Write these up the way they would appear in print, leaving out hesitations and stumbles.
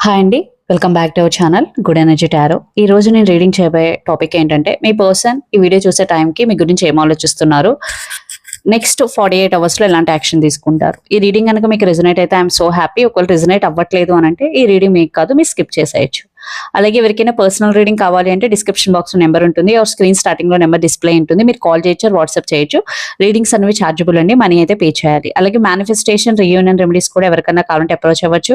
Hi అండి. Welcome back to our channel good energy tarot. ఈ రోజు నేను రీడింగ్ చేయబోయే టాపిక్ ఏంటంటే, మీ పర్సన్ ఈ వీడియో చూసే టైంకి మీ గురించి ఏం ఆలోచిస్తున్నారు, నెక్స్ట్ 48 అవర్స్లో ఎలాంటి యాక్షన్ తీసుకుంటారు. ఈ రీడింగ్ కనుక మీకు రెజొనేట్ అయితే ఐఎమ్ సో హ్యాపీ. ఒకవేళ రెజొనేట్ అవ్వట్లేదు అని అంటే ఈ రీడింగ్ మీకు కాదు, మీరు స్కిప్ చేసేయచ్చు. అలాగే ఎవరికైనా పర్సనల్ రీడింగ్ కావాలి అంటే డిస్క్రిప్షన్ బాక్స్ నెంబర్ ఉంటుంది, ఆ స్క్రీన్ స్టార్టింగ్ లో నెంబర్ డిస్ప్లే ఉంటుంది. మీరు కాల్ చేయొచ్చు, వాట్సాప్ చేయొచ్చు. రీడింగ్స్ అనేవి ఛార్జబుల్ అండి, మనీ అయితే పే చేయాలి. అలాగే మేనిఫెస్టేషన్, రీయూనియన్ రెమెడీస్ కూడా ఎవరికైనా కావాలంటే అప్రోచ్ అవ్వచ్చు.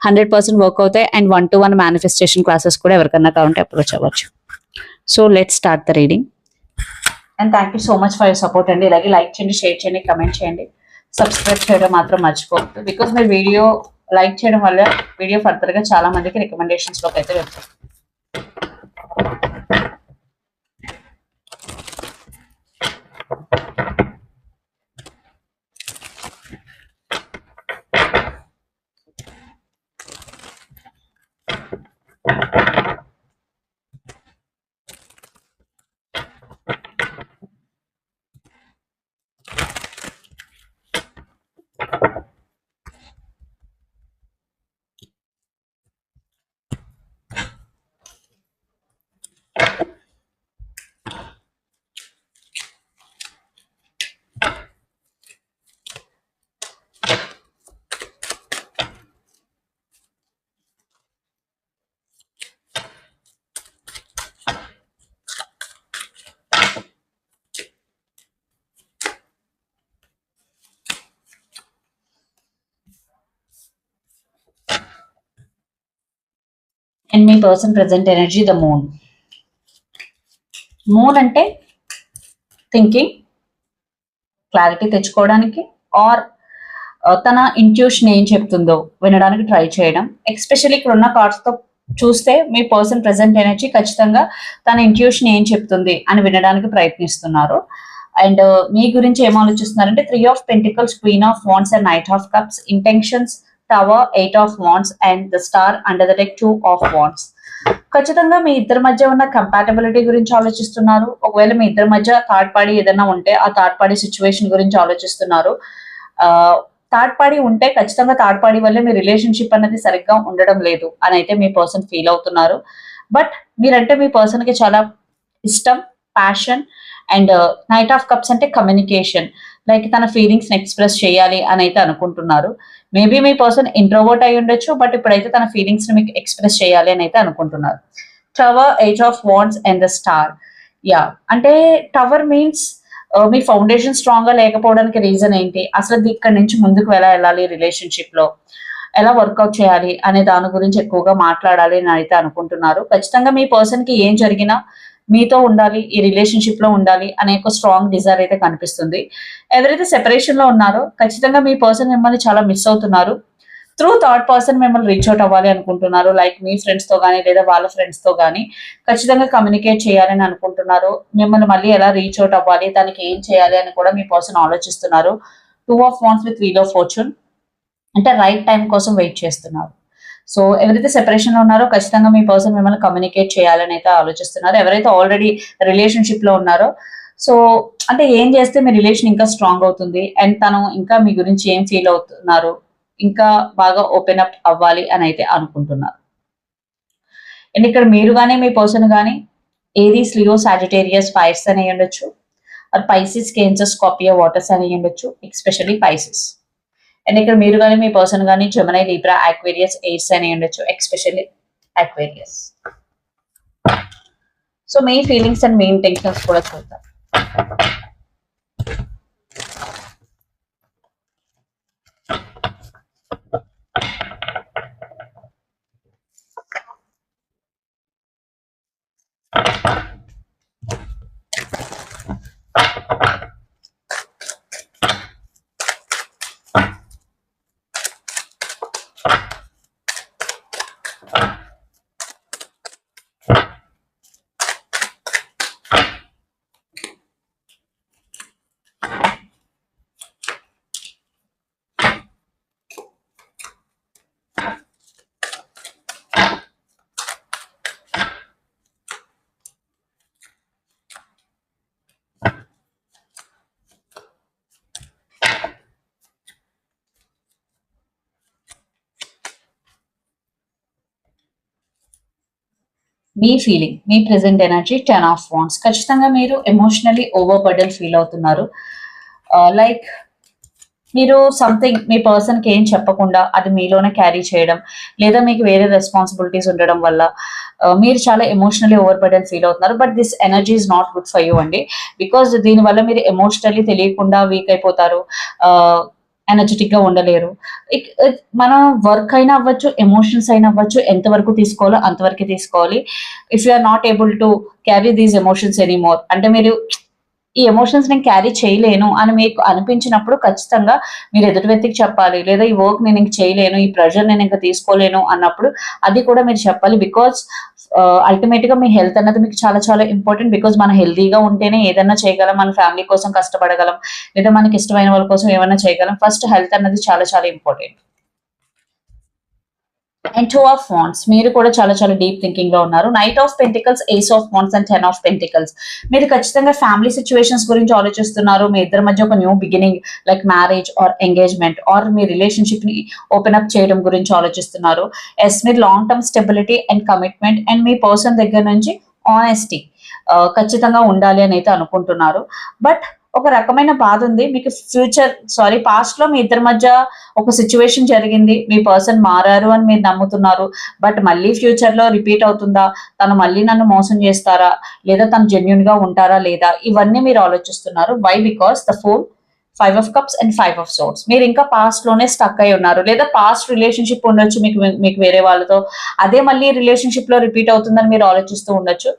100% వర్క్ అవుతాయి. అండ్ 1-to-1 మేనిఫెస్టేషన్ క్లాసెస్ కూడా ఎవరికైనా కావాలంటే అప్రోచ్ అవ్వచ్చు. So let start the reading. And thank you so much for your support అండి. ఇలాగే లైక్ చేయండి, షేర్ చేయండి, కమెంట్ చేయండి, సబ్స్క్రైబ్ చేయడం మాత్రం మర్చిపోవద్దు. బికాస్ మీరు వీడియో లైక్ చేయడం వల్ల వీడియో ఫర్దర్ గా చాలా మందికి రికమెండేషన్స్ లోకి అయితే వెళ్తాయి. అండ్ మీ person present energy the moon. Moon అంటే థింకింగ్, క్లారిటీ తెచ్చుకోవడానికి, ఆర్ తన ఇంట్యూషన్ ఏం చెప్తుందో వినడానికి ట్రై చేయడం. ఎక్స్పెషల్లీ ఇక్కడ ఉన్న కార్డ్స్ తో చూస్తే మీ పర్సన్ ప్రెసెంట్ ఎనర్జీ ఖచ్చితంగా తన ఇంట్యూషన్ ఏం చెప్తుంది అని వినడానికి ప్రయత్నిస్తున్నారు. అండ్ మీ గురించి ఏం ఆలోచిస్తున్నారంటే 3 of Pentacles, Queen of Wands and Knight of Cups, intentions, tower, 8 of Wands and the star under the deck 2 of Wands. ఖచ్చితంగా మీ ఇద్దరి మధ్య ఉన్న కంపాటబిలిటీ గురించి ఆలోచిస్తున్నారు. ఒకవేళ మీ ఇద్దరి మధ్య థర్డ్ పార్టీ ఏదైనా ఉంటే ఆ థర్డ్ పార్టీ సిచ్యువేషన్ గురించి ఆలోచిస్తున్నారు. థర్డ్ పార్టీ ఉంటే ఖచ్చితంగా థర్డ్ పార్టీ వల్లే మీ రిలేషన్షిప్ అనేది సరిగ్గా ఉండడం లేదు అని అయితే మీ పర్సన్ ఫీల్ అవుతున్నారు. బట్ మీరంటే మీ పర్సన్ కి చాలా ఇష్టం, passion. And knight of cups అంటే కమ్యూనికేషన్, లైక్ తన ఫీలింగ్స్ ఎక్స్ప్రెస్ చేయాలి అని అయితే అనుకుంటున్నారు. మేబీ మీ పర్సన్ ఇంట్రోవర్ట్ అయి ఉండొచ్చు, బట్ ఇప్పుడైతే తన ఫీలింగ్స్ ని మీకు ఎక్స్ప్రెస్ చేయాలి అని అయితే అనుకుంటున్నారు. Tower, 8 of Wands and the star. Yeah, అంటే టవర్ మీన్స్ మీ ఫౌండేషన్ స్ట్రాంగ్ గా లేకపోవడానికి రీజన్ ఏంటి, అసలు ఇక్కడ నుంచి ముందుకు ఎలా వెళ్ళాలి, రిలేషన్షిప్ లో ఎలా వర్కౌట్ చేయాలి అనే దాని గురించి ఎక్కువగా మాట్లాడాలి అని అయితే అనుకుంటున్నారు. ఖచ్చితంగా మీ పర్సన్ కి ఏం జరిగినా మీతో ఉండాలి, ఈ రిలేషన్షిప్ లో ఉండాలి అనే ఒక స్ట్రాంగ్ డిజైర్ అయితే కనిపిస్తుంది. ఎవరైతే సెపరేషన్ లో ఉన్నారో ఖచ్చితంగా మీ పర్సన్ మిమ్మల్ని చాలా మిస్ అవుతున్నారు. త్రూ థర్డ్ పర్సన్ మిమ్మల్ని రీచ్ అవుట్ అవ్వాలి అనుకుంటున్నారు, లైక్ మీ ఫ్రెండ్స్ తో కానీ లేదా వాళ్ళ ఫ్రెండ్స్ తో కానీ ఖచ్చితంగా కమ్యూనికేట్ చేయాలని అనుకుంటున్నారు. మిమ్మల్ని మళ్ళీ ఎలా రీచ్ అవుట్ అవ్వాలి, దానికి ఏం చేయాలి అని కూడా మీ పర్సన్ ఆలోచిస్తున్నారు. 2 of Wands with Wheel of Fortune అంటే రైట్ టైం కోసం వెయిట్ చేస్తున్నారు. సో ఎవరైతే సెపరేషన్ లో ఉన్నారో ఖచ్చితంగా మీ పర్సన్ మిమ్మల్ని కమ్యూనికేట్ చేయాలని అయితే ఆలోచిస్తున్నారు. ఎవరైతే ఆల్రెడీ రిలేషన్షిప్ లో ఉన్నారో, సో అంటే ఏం చేస్తే మీ రిలేషన్ ఇంకా స్ట్రాంగ్ అవుతుంది అండ్ తను ఇంకా మీ గురించి ఏం ఫీల్ అవుతున్నారు, ఇంకా బాగా ఓపెన్ అప్ అవ్వాలి అని అయితే అనుకుంటున్నారు. అండ్ ఇక్కడ మీరు కానీ మీ పర్సన్ కానీ ఏరీస్, లియో, సాజిటేరియస్, ఫైర్స్ అని ఉండొచ్చు, or Pisces, Cancer, Scorpio, waters అని ఉండొచ్చు, ఎస్పెషల్లీ పైసిస్. అండ్ ఇక్కడ మీరు కానీ మీ పర్సన్ కానీ జెమిని, లిబ్రా, ఆక్వేరియస్, ఎయిర్స్ అని ఉండొచ్చు, ఎస్పెషల్లీ ఆక్వేరియస్. సో మీ ఫీలింగ్స్ అండ్ మీ ఇంటెన్షన్స్ కూడా చూద్దాం. మీ ఫీలింగ్, మీ ప్రెసెంట్ ఎనర్జీ 10 of Wands. ఖచ్చితంగా మీరు ఎమోషనలీ ఓవర్ బర్డెన్ ఫీల్ అవుతున్నారు. లైక్ మీరు సంథింగ్ మీ పర్సన్ కి ఏం చెప్పకుండా అది మీలోనే క్యారీ చేయడం, లేదా మీకు వేరే రెస్పాన్సిబిలిటీస్ ఉండడం వల్ల మీరు చాలా ఎమోషనలీ ఓవర్ బర్డెన్ ఫీల్ అవుతున్నారు. But this energy is not good for you అండి. బికాస్ దీని వల్ల మీరు ఎమోషనల్లీ తెలియకుండా వీక్ అయిపోతారు, ఎనర్జెటిక్ గా ఉండలేరు. మనం వర్క్ అయినా అవ్వచ్చు, ఎమోషన్స్ అయినా అవ్వచ్చు, ఎంతవరకు తీసుకోవాలో అంతవరకు తీసుకోవాలి. If you are not able to carry these emotions anymore, అంటే మీరు ఈ ఎమోషన్స్ నేను క్యారీ చేయలేను అని మీకు అనిపించినప్పుడు ఖచ్చితంగా మీరు ఎదుటి వ్యక్తికి చెప్పాలి. లేదా ఈ వర్క్ నేను ఇంక చేయలేను, ఈ ప్రెషర్ నేను ఇంకా తీసుకోలేను అన్నప్పుడు అది కూడా మీరు చెప్పాలి. బికాస్ అల్టిమేట్ గా మీ హెల్త్ అన్నది మీకు చాలా చాలా ఇంపార్టెంట్. బికాస్ మనం హెల్తీగా ఉంటేనే ఏదైనా చేయగలం, మన ఫ్యామిలీ కోసం కష్టపడగలం, లేదా మనకి ఇష్టమైన వాళ్ళ కోసం ఏమైనా చేయగలం. ఫస్ట్ హెల్త్ అన్నది చాలా చాలా ఇంపార్టెంట్. అండ్ 2 of Wands, మీరు కూడా చాలా చాలా డీప్ థింకింగ్ లో ఉన్నారు. Knight of Pentacles, Ace of Wands and 10 of Pentacles. మీరు ఖచ్చితంగా ఫ్యామిలీ సిచ్యువేషన్స్ గురించి ఆలోచిస్తున్నారు. మీ ఇద్దరి మధ్య ఒక new beginning, like marriage or engagement or మీ రిలేషన్షిప్ ని ఓపెన్ అప్ చేయడం గురించి ఆలోచిస్తున్నారు. ఎస్, మీరు long term stability and commitment and మీ పర్సన్ దగ్గర నుంచి ఆనెస్టీ ఖచ్చితంగా ఉండాలి అని అయితే అనుకుంటున్నారు. బట్ ఒక రకమైన బాధ ఉంది మీకు. పాస్ట్ లో మీ ఇద్దరి మధ్య ఒక సిచ్యువేషన్ జరిగింది, మీ పర్సన్ మారారు అని మీరు నమ్ముతున్నారు. బట్ మళ్ళీ ఫ్యూచర్ లో రిపీట్ అవుతుందా, తను మళ్ళీ నన్ను మోసం చేస్తారా, లేదా తను జెన్యున్ గా ఉంటారా లేదా, ఇవన్నీ మీరు ఆలోచిస్తున్నారు. Why? Because the 5 of Cups and 5 of Swords. మీరు ఇంకా పాస్ట్ లోనే స్టక్ అయి ఉన్నారు, లేదా పాస్ట్ రిలేషన్షిప్ ఉండొచ్చు మీకు వేరే వాళ్ళతో, అదే మళ్ళీ రిలేషన్షిప్ లో రిపీట్ అవుతుందని మీరు ఆలోచిస్తూ ఉండొచ్చు.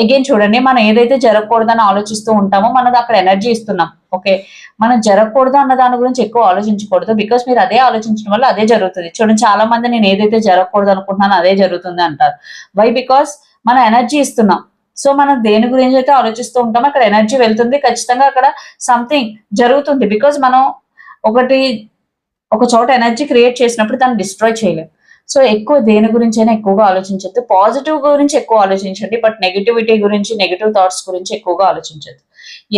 అగైన్ చూడండి, మనం ఏదైతే జరగకూడదని ఆలోచిస్తూ ఉంటామో మనది అక్కడ ఎనర్జీ ఇస్తున్నాం. ఓకే, మనం జరగకూడదు అన్న దాని గురించి ఎక్కువ ఆలోచించకూడదు. బికాస్ మీరు అదే ఆలోచించడం వల్ల అదే జరుగుతుంది. చూడండి, చాలా మంది నేను ఏదైతే జరగకూడదు అనుకుంటున్నాను అదే జరుగుతుంది అంటారు. వై? బికాస్ మనం ఎనర్జీ ఇస్తున్నాం. సో మనం దేని గురించి అయితే ఆలోచిస్తూ ఉంటామో అక్కడ ఎనర్జీ వెళ్తుంది, ఖచ్చితంగా అక్కడ సంథింగ్ జరుగుతుంది. బికాస్ మనం ఒక చోట ఎనర్జీ క్రియేట్ చేసినప్పుడు దాన్ని డిస్ట్రాయ్ చేయలేం. సో ఎక్కువ దేని గురించి అయినా ఎక్కువగా ఆలోచించద్దు. పాజిటివ్ గురించి ఎక్కువ ఆలోచించండి, బట్ నెగిటివిటీ గురించి, నెగిటివ్ థాట్స్ గురించి ఎక్కువగా ఆలోచించద్దు.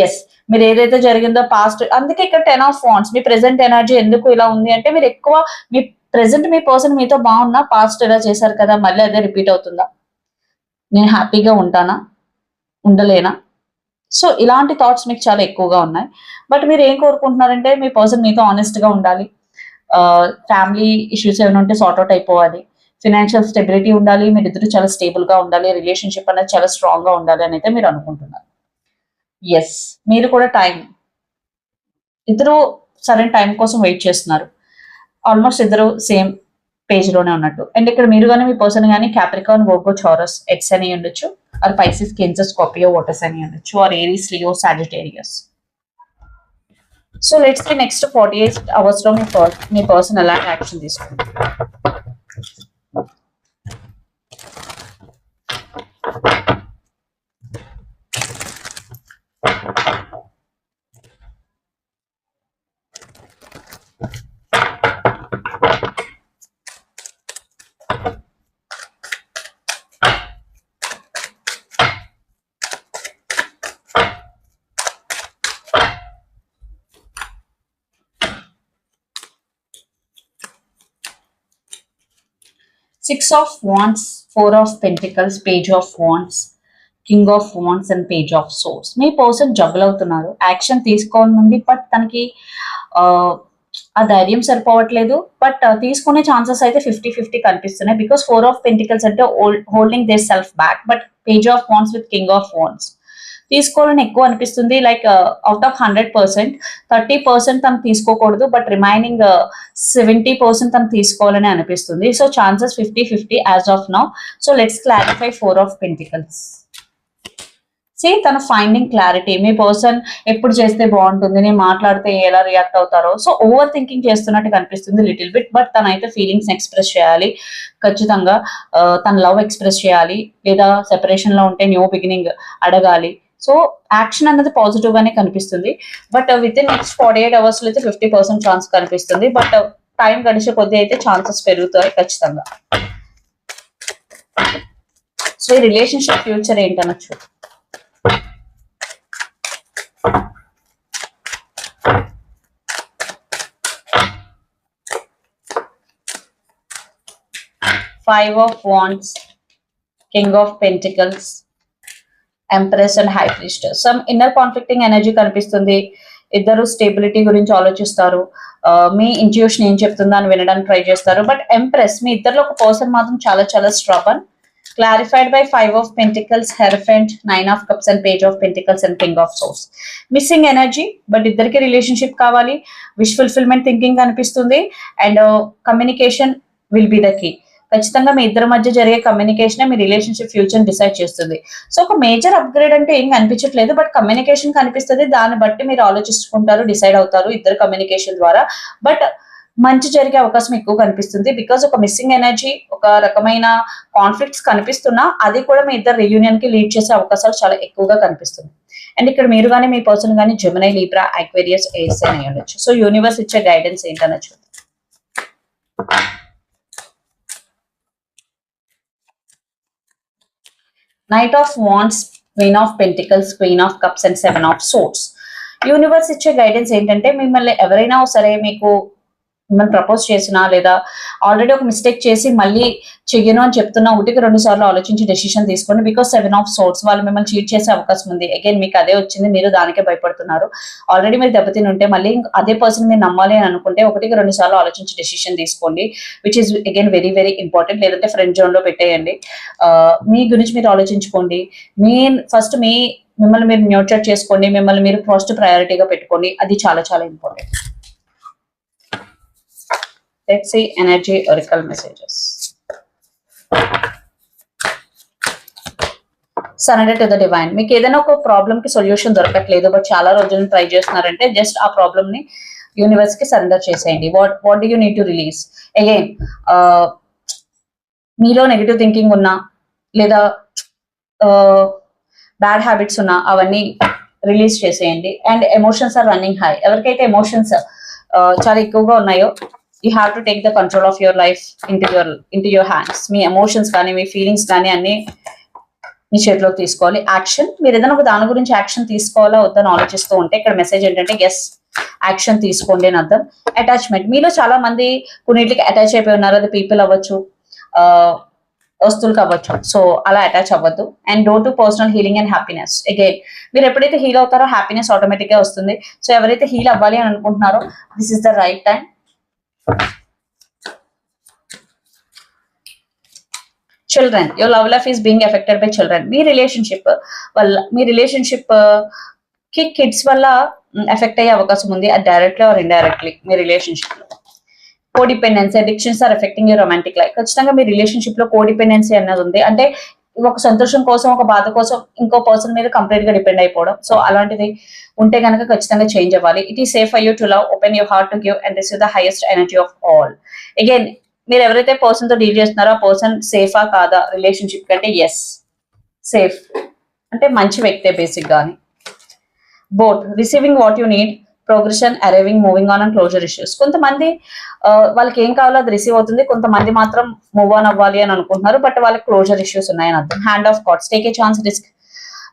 ఎస్, మీరు ఏదైతే జరిగిందో పాస్ట్, అందుకే ఇక్కడ 10 of Wands. Me present energy ఎందుకు ఇలా ఉంది అంటే మీరు ఎక్కువ మీ ప్రెసెంట్ మీ పర్సన్ మీతో బాగున్నా, పాస్ట్ ఎలా చేశారు కదా మళ్ళీ అదే రిపీట్ అవుతుందా, నేను హ్యాపీగా ఉంటానా, ఉండలేనా, సో ఇలాంటి థాట్స్ మీకు చాలా ఎక్కువగా ఉన్నాయి. బట్ మీరు ఏం కోరుకుంటున్నారంటే మీ పర్సన్ మీతో ఆనెస్ట్ గా ఉండాలి, ఫ్యామిలీ ఇష్యూస్ ఏమైనా ఉంటే సార్ట్ అవుట్ అయిపోవాలి, ఫినాన్షియల్ స్టెబిలిటీ ఉండాలి, మీరు ఇద్దరు చాలా స్టేబుల్ గా ఉండాలి, రిలేషన్షిప్ అనేది చాలా స్ట్రాంగ్ గా ఉండాలి అని అయితే మీరు అనుకుంటున్నారు. ఎస్, మీరు కూడా ఇద్దరు సరైన టైం కోసం వెయిట్ చేస్తున్నారు. ఆల్మోస్ట్ ఇద్దరు సేమ్ పేజ్ లోనే ఉన్నట్టు. అండ్ ఇక్కడ మీరు కానీ మీ పర్సన్ కానీ క్యాప్రికాన్, వర్గో, చౌరస్, ఎక్స్ అని ఉండొచ్చు, or Pisces, Cancer, Scorpio, waters అని ఉండొచ్చు, or Aries, Leo, Sagittarius. So let's see next 48 hours లో మీ పర్సన్ ఎలాంటి యాక్షన్ తీసుకుంటారు. Six of Wands, 4 of Pentacles, Page of Wands, King of Wands and Page of Swords. మీ person జబుల్ అవుతున్నారు, action తీసుకోనుంది, but తనకి ఆ ధైర్యం సరిపోవట్లేదు. బట్ తీసుకునే ఛాన్సెస్ అయితే 50-50 కనిపిస్తున్నాయి. బికాస్ 4 of Pentacles అంటే holding their self back, but Page of Wands with King of Wands తీసుకోవాలని ఎక్కువ అనిపిస్తుంది. లైక్ అవుట్ ఆఫ్ 100%, 30% తను తీసుకోకూడదు, బట్ రిమైనింగ్ 70% తను తీసుకోవాలని అనిపిస్తుంది. So chances 50-50 as of now. So let's clarify 4 of Pentacles. తన ఫైండింగ్ క్లారిటీ. మీ పర్సన్ ఎప్పుడు చేస్తే బాగుంటుంది, నేను మాట్లాడితే ఎలా రియాక్ట్ అవుతారో, సో ఓవర్ థింకింగ్ చేస్తున్నట్టు కనిపిస్తుంది లిటిల్ బిట్. బట్ తనైతే ఫీలింగ్స్ ఎక్స్ప్రెస్ చేయాలి ఖచ్చితంగా. తన లవ్ ఎక్స్ప్రెస్ చేయాలి, లేదా సెపరేషన్ లో ఉంటే న్యూ బిగినింగ్ అడగాలి. సో యాక్షన్ అన్నది పాజిటివ్ గానే కనిపిస్తుంది. But with in next 48 hours లో అయితే 50% ఛాన్స్ కనిపిస్తుంది. బట్ టైం గడిచే కొద్దీ అయితే ఛాన్సెస్ పెరుగుతాయి ఖచ్చితంగా. సో ఈ రిలేషన్షిప్ ఫ్యూచర్ ఏంటనొచ్చు. Five of Wands, king of pentacles, empress and high priestess. Some inner conflicting energy కనిపిస్తుంది. ఇద్దరు స్టేబిలిటీ గురించి ఆలోచిస్తారు. మీ ఇంట్యూషన్ ఏం చెప్తుందో అని వినడానికి ట్రై చేస్తారు. బట్ ఎంప్రెస్, మీ ఇద్దరిలో ఒక పర్సన్ మాత్రం చాలా చాలా స్ట్రాబన్. Clarified by 5 of Pentacles, Hierophant, 9 of Cups and Page of Pentacles and King of Swords. Missing energy, but ఇద్దరికి రిలేషన్షిప్ కావాలి. విష్ ఫుల్ఫిల్మెంట్ థింకింగ్ కనిపిస్తుంది. And communication will be the key. ఖచ్చితంగా మీ ఇద్దరి మధ్య జరిగే కమ్యూనికేషన్ మీ రిలేషన్షిప్ ఫ్యూచర్ డిసైడ్ చేస్తుంది. సో ఒక మేజర్ అప్గ్రేడ్ అంటే ఏం కనిపించట్లేదు, బట్ కమ్యూనికేషన్ కనిపిస్తుంది. దాన్ని బట్టి మీరు ఆలోచించుకుంటారు, డిసైడ్ అవుతారు ఇద్దరు కమ్యూనికేషన్ ద్వారా. బట్ మంచి జరిగే అవకాశం ఎక్కువ కనిపిస్తుంది. బికాస్ ఒక మిస్సింగ్ ఎనర్జీ, ఒక రకమైన కాన్ఫ్లిక్ట్స్ కనిపిస్తున్నా అది కూడా మీ ఇద్దరు రియూనియన్ కి లీడ్ చేసే అవకాశాలు చాలా ఎక్కువగా కనిపిస్తుంది. అండ్ ఇక్కడ మీరు కానీ మీ పర్సన్ కానీ జెమినీ, లీబ్రా, అక్వేరియస్, ఎయిర్స్ అని ఉండొచ్చు. సో యూనివర్స్ ఇచ్చే గైడెన్స్ ఏంటనొచ్చు. Knight of wands, queen of pentacles, queen of cups and 7 of swords. Universe ఇచ్చే గైడెన్స్ ఏంటంటే మిమ్మల్ని ఎవరైనా సరే మీకు మిమ్మల్ని ప్రపోజ్ చేసినా లేదా ఆల్రెడీ ఒక మిస్టేక్ చేసి మళ్ళీ చెయ్యను అని చెప్తున్నా 1-2 సార్లు ఆలోచించి డెసిషన్ తీసుకోండి. బికాస్ 7 ఆఫ్ సోర్డ్స్, వాళ్ళు మిమ్మల్ని చీట్ చేసే అవకాశం ఉంది. అగైన్ మీకు అదే వచ్చింది, మీరు దానికే భయపడుతున్నారు. ఆల్రెడీ మీరు దెబ్బతిని ఉంటే మళ్ళీ అదే పర్సన్ మీరు నమ్మాలి అని అనుకుంటే 1-2 సార్లు ఆలోచించి డెసిషన్ తీసుకోండి. Which is again very very important. లేదంటే ఫ్రెండ్ జోన్ లో పెట్టేయండి. మీ గురించి మీరు ఆలోచించుకోండి. ఫస్ట్ మిమ్మల్ని మీరు న్యూట్రల్ చేసుకోండి. మిమ్మల్ని మీరు ఫస్ట్ ప్రయారిటీగా పెట్టుకోండి. అది చాలా చాలా important. Let's see energy oracle messages. Surrender to the divine. మీకు ఏదైనా ఒక ప్రాబ్లమ్ కి సొల్యూషన్ దొరకట్లేదు, బట్ చాలా రోజులు ట్రై చేస్తున్నారంటే జస్ట్ ఆ ప్రాబ్లమ్ ని యూనివర్స్ కి సరెండర్ చేసేయండి. What do you need to release. Again మీలో నెగిటివ్ థింకింగ్ ఉన్నా లేదా బ్యాడ్ హ్యాబిట్స్ ఉన్నా అవన్నీ రిలీజ్ చేసేయండి. And emotions are running high. ఎవరికైతే ఎమోషన్స్ చాలా ఎక్కువగా ఉన్నాయో you have to take the control of your life into your hands. Me emotions కానీ మీ ఫీలింగ్స్ కానీ అన్ని మీ చేతిలోకి తీసుకోవాలి. యాక్షన్, మీరు ఏదైనా ఒక దాని గురించి యాక్షన్ తీసుకోవాలా వద్దని ఆలోచిస్తూ ఉంటే ఇక్కడ మెసేజ్ ఏంటంటే ఎస్ యాక్షన్ తీసుకోండి అని అర్థం. అటాచ్మెంట్, మీలో చాలా మంది కొన్నిటికి అటాచ్ అయిపోయి ఉన్నారు. అది పీపుల్ అవ్వచ్చు, వస్తువులు కావచ్చు. సో అలా అటాచ్ అవ్వద్దు. And do to personal healing and happiness. Again మీరు ఎప్పుడైతే హీల్ అవుతారో హ్యాపీనెస్ ఆటోమేటిక్ గా వస్తుంది. సో ఎవరైతే హీల్ అవ్వాలి అని అనుకుంటున్నారో this is the right time. Children, your love life is being affected by children. మీ రిలేషన్షిప్ కి కిడ్స్ వల్ల ఎఫెక్ట్ అయ్యే అవకాశం ఉంది. అది డైరెక్ట్లీ ఆర్ ఇండైరెక్ట్లీ మీ రిలేషన్షిప్ లో. Codependency, addictions are affecting your romantic life. ఖచ్చితంగా మీ రిలేషన్షిప్ లో కోడిపెండెన్సీ అన్నది ఉంది. అంటే ఒక సంతోషం కోసం, ఒక బాధ కోసం ఇంకో పర్సన్ మీద కంప్లీట్ గా డిపెండ్ అయిపోవడం. సో అలాంటిది ఉంటే కనుక ఖచ్చితంగా చేంజ్ అవ్వాలి. It is safe for you to love, open your heart to give and receive the highest energy of all. Again మీరు ఎవరైతే పర్సన్ తో డీల్ చేస్తున్నారో ఆ పర్సన్ సేఫా కాదా రిలేషన్షిప్ కంటే, ఎస్ సేఫ్ అంటే మంచి వ్యక్తే బేసిక్ గాని. Both receiving what you need, progression, arriving, moving on and closure issues. కొంతమంది వాళ్ళకి ఏం కావాలో అది రిసీవ్ అవుతుంది. కొంతమంది మాత్రం మూవ్ ఆన్ అవ్వాలి అని అనుకుంటున్నారు, బట్ వాళ్ళకి క్లోజర్ ఇష్యూస్ ఉన్నాయని అర్థం. Hand of cards, take a chance, risk,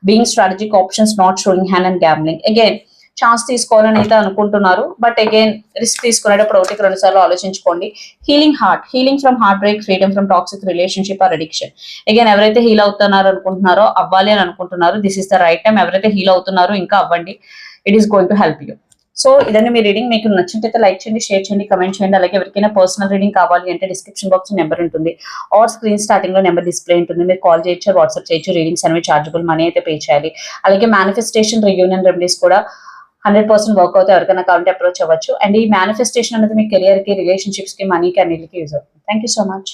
being strategic options, not showing hand and gambling. Again chance తీసుకోవాలని అయితే అనుకుంటున్నారు, బట్ అగైన్ రిస్క్ తీసుకునేటప్పుడు 1-2 సార్లు ఆలోచించుకోండి. Healing heart, healing from heart break, freedom from toxic relationship or addiction. Again ఎవరైతే heal అవుతున్నారు అనుకుంటున్నారో, అవ్వాలి అని అనుకుంటున్నారు, this is the right time. ఎవరైతే హీల్ అవుతున్నారో ఇంకా అవ్వండి. It is going to help you. So ఇదండి మీ రీడింగ్. మీకు నచ్చినట్లయితే లైక్ చేయండి, షేర్ చేయండి, కమెంట్ చేయండి. అలాగే ఎవరికైనా పర్సనల్ రీడింగ్ కావాలి అంటే డిస్క్రిప్షన్ బాక్స్ నెంబర్ ఉంటుంది, ఆర్ స్క్రీన్ స్టార్టింగ్ లో నెంబర్ డిస్ప్లే ఉంటుంది. మీరు కాల్ చేయొచ్చు, వాట్సాప్ చేయొచ్చు. రీడింగ్స్ అనేవి చార్జబుల్, మనీ అయితే పే చేయాలి. అలాగే మేనిఫెస్టేషన్, రియూనియన్ రెమెడీస్ కూడా 100% వర్క్ అవుతాయి. ఎవరికైనా కావాలంటే అప్రోచ్ అవ్వచ్చు. అండ్ ఈ మేనిఫెస్టేషన్ అనేది మీ కెరియర్ కి, రిలేషన్షిప్స్ కి, మనీకి అన్నిటికీ యూజ్ అవుతుంది. Thank you so much.